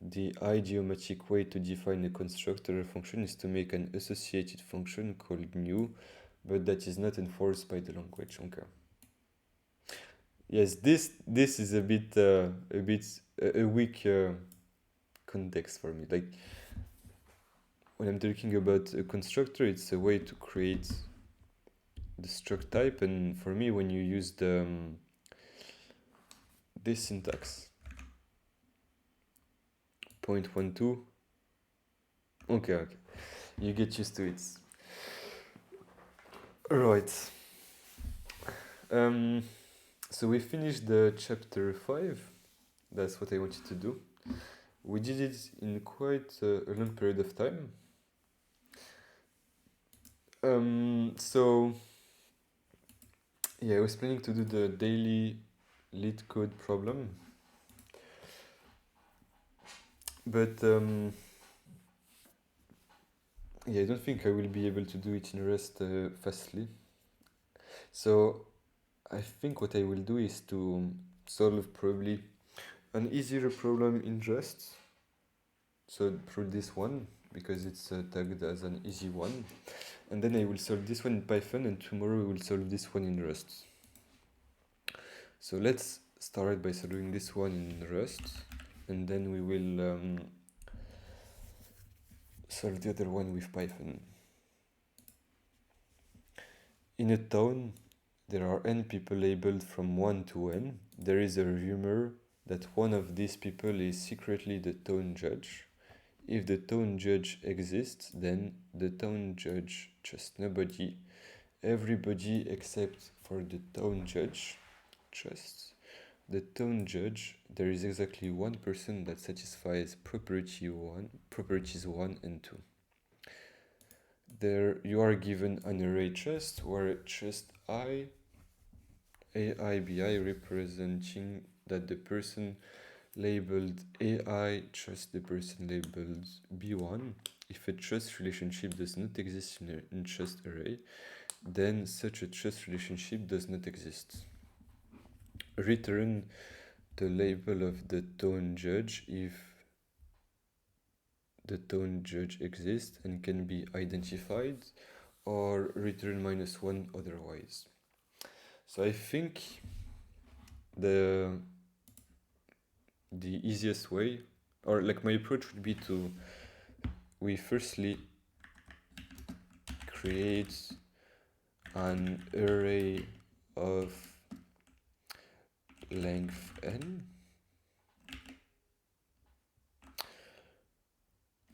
the idiomatic way to define a constructor function is to make an associated function called new, but that is not enforced by the language. Okay. Yes, this is a weak context for me. Like when I'm talking about a constructor, it's a way to create the struct type, and for me, when you use the this syntax, 0.12, okay, you get used to it. Right. So we finished the chapter 5. That's what I wanted to do. We did it in quite a long period of time. So yeah, I was planning to do the daily lead code problem, but yeah, I don't think I will be able to do it in Rust fastly. So I think what I will do is to solve probably an easier problem in Rust. So through this one, because it's tagged as an easy one. And then I will solve this one in Python, and tomorrow we will solve this one in Rust. So let's start by solving this one in Rust, and then we will solve the other one with Python. In a town, there are n people labeled from 1 to n. There is a rumor that one of these people is secretly the town judge. If the town judge exists, then the town judge trusts nobody. Everybody except for the town judge trusts. The town judge, there is exactly one person that satisfies properties 1 and 2. There you are given an array trust where trust I, AIBI representing that the person labeled AI trusts the person labeled B1. If a trust relationship does not exist in trust array, then such a trust relationship does not exist. Return the label of the town judge if the town judge exists and can be identified, or return -1 otherwise. So I think the easiest way, or like my approach would be to we firstly create an array of length n,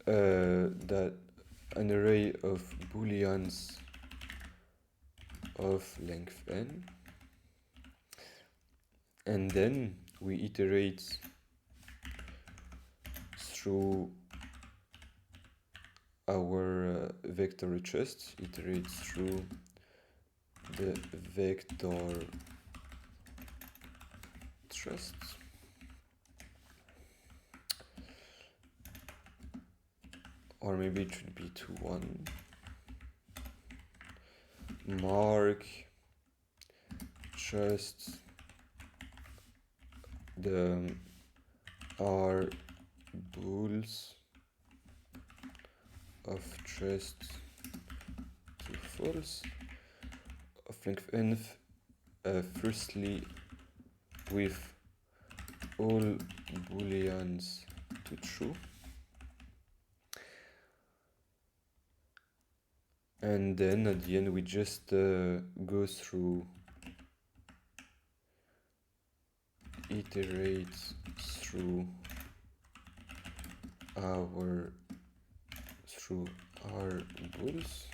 that an array of booleans of length n, and then we iterate through our vector trust, iterate through the vector trust. Or maybe it should be to 1. Mark trust the R bools of trust to false of length n, firstly with all booleans to true, and then at the end we just go through, iterate through our bools,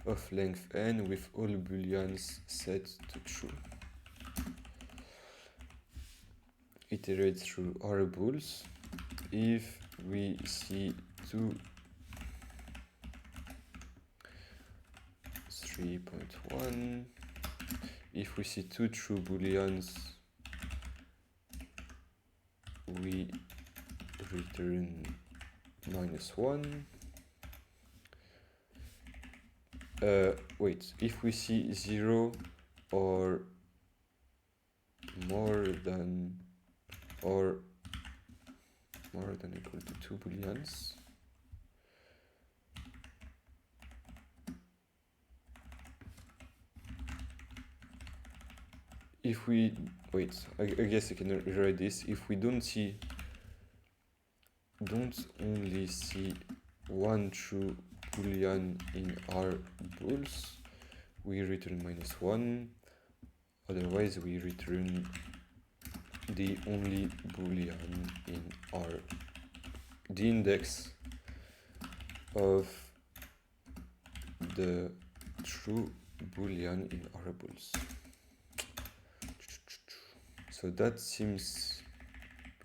of length n with all booleans set to true. Iterate through our bools. If we see 3.1, if we see 2 true booleans, we return -1. Wait, if we see 0 or more than or more than equal to 2 booleans. If we wait, I guess I can rewrite this. If we don't only see one true boolean in our bools, we return -1. Otherwise, we return the only boolean in the index of the true boolean in our bools. So that seems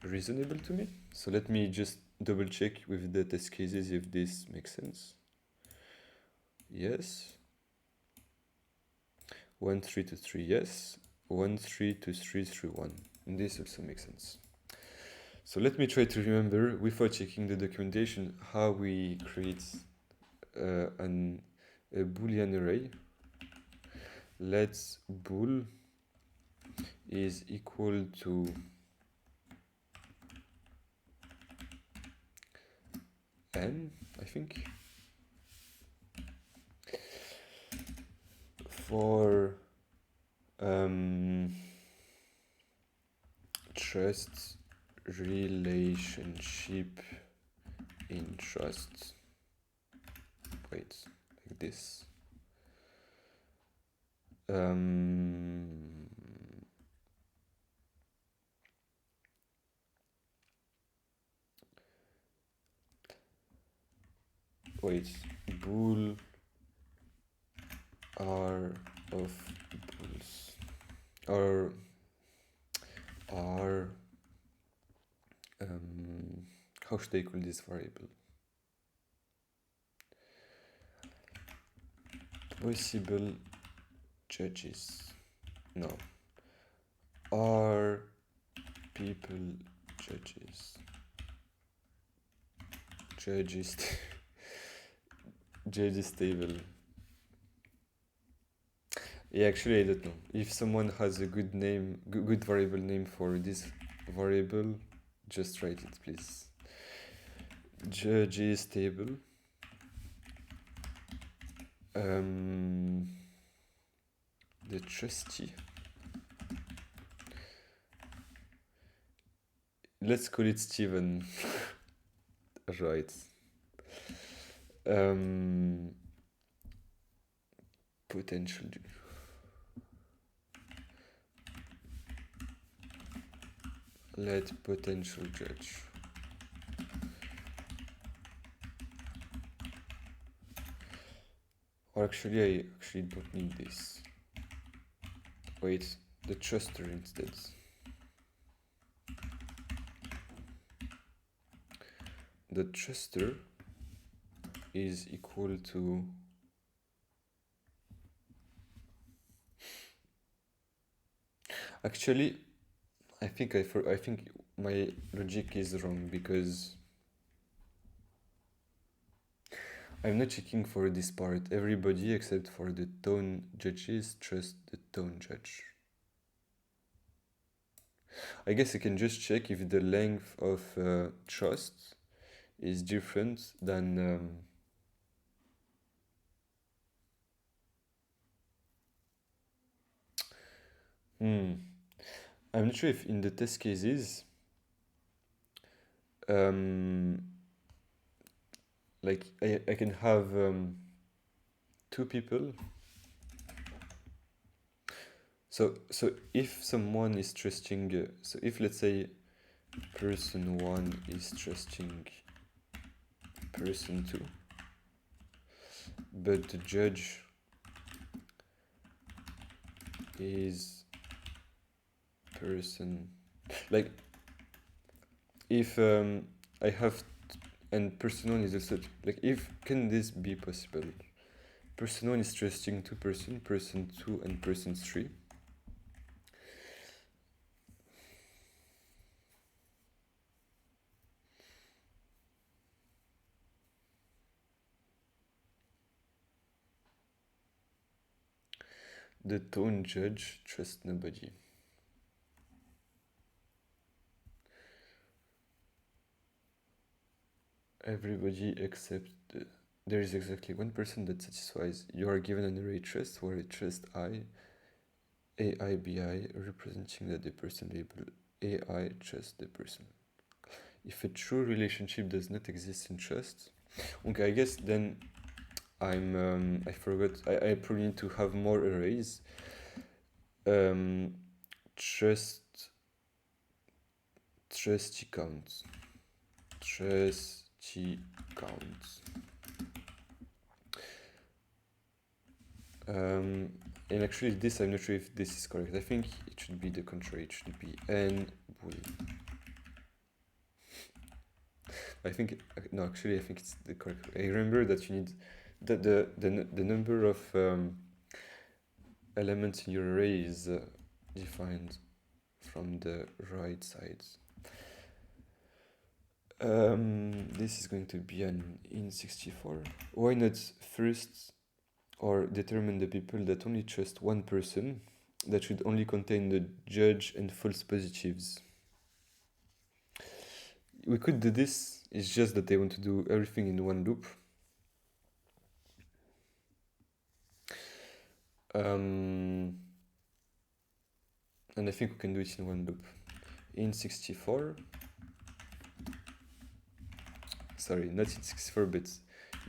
reasonable to me. So let me just double check with the test cases if this makes sense. Yes. 1, 3 to 3, yes. 1, 3 to 3, 3, 1. And this also makes sense. So let me try to remember, without checking the documentation, how we create a Boolean array. Let's bool is equal to n, I think, for trust relationship in trust. Wait, like this. Wait, bool r of bools, or r, how should I call this variable? Possible judges. No. Are people judges? Judges. Judges table. Yeah, actually, I don't know. If someone has a good name, good variable name for this variable, just write it, please. Judges table. The trustee. Let's call it Steven. Right. Potential. Let potential judge. Or actually, I actually don't need this. Wait, the truster instead. The truster is equal to actually I think my logic is wrong, because I'm not checking for this part. Everybody except for the tone judges trust the tone judge. I guess I can just check if the length of trust is different than I'm not sure if in the test cases like I can have two people. So if someone is trusting, so if let's say person 1 is trusting person 2, but the judge is person, like if I have and person 1 is also, like, if can this be possible? Person 1 is trusting two person 2 and person 3. The tone judge trusts nobody. Everybody except there is exactly one person that satisfies. You are given an array trust where a trust AI, BI, representing that the person labeled AI trusts the person. If a true relationship does not exist in trust, okay, I guess then I forgot, I probably need to have more arrays. Trusty counts. Trusty counts. And actually this, I'm not sure if this is correct. I think it should be the contrary. It should be n boolean. I think, no, actually I think it's the correct. I remember that you need the number of elements in your array is defined from the right side. This is going to be an int64. Why not first or determine the people that only trust one person that should only contain the judge and false positives? We could do this, it's just that they want to do everything in one loop. And I think we can do it in one loop. int64, sorry, not int64 but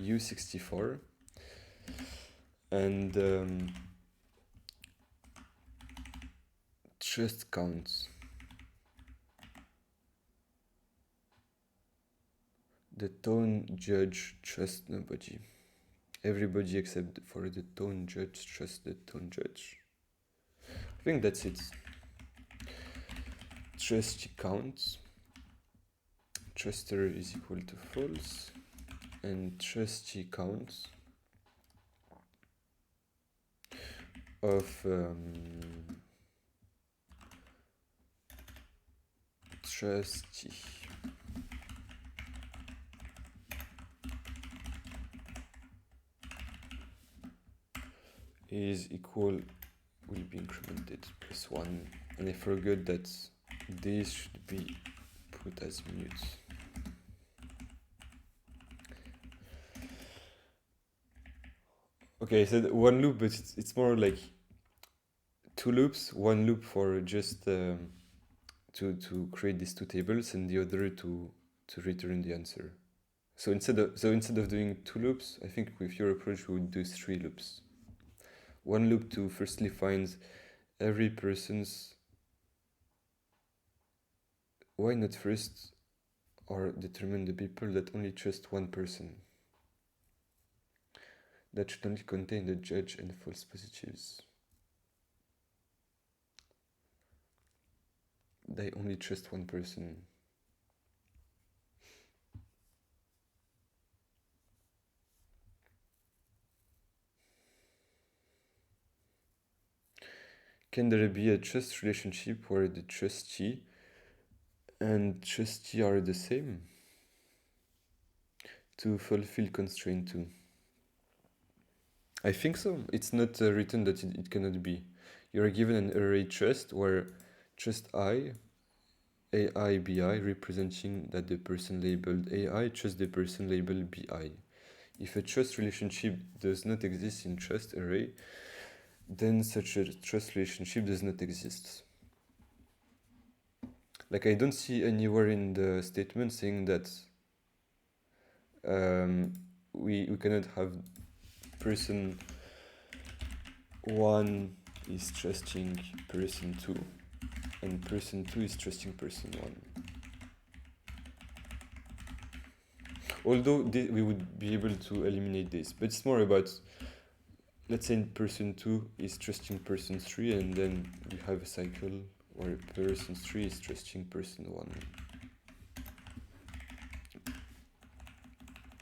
u64, and trust counts. The tone judge trusts nobody. Everybody except for the tone judge trusts the tone judge. I think that's it. Trusty counts. Truster is equal to false. And trusty counts of trusty is equal, will be incremented plus 1, and I forgot that this should be put as mute. Okay, I said one loop, but it's more like two loops. One loop for just to create these two tables, and the other to return the answer. So instead of doing two loops, I think with your approach we would do 3 loops. One loop to firstly find every person's, why not first or determine the people that only trust one person, that should only contain the judge and false positives. They only trust one person. Can there be a trust relationship where the trustee and trustee are the same? To fulfill constraint 2. I think so. It's not written that it cannot be. You're given an array trust where trust I, AI, BI, representing that the person labeled AI trusts the person labeled BI. If a trust relationship does not exist in trust array, then such a trust relationship does not exist. Like, I don't see anywhere in the statement saying that we cannot have person 1 is trusting person 2 and person 2 is trusting person 1. Although we would be able to eliminate this, but it's more about, let's say person 2 is trusting person 3, and then we have a cycle where person 3 is trusting person 1.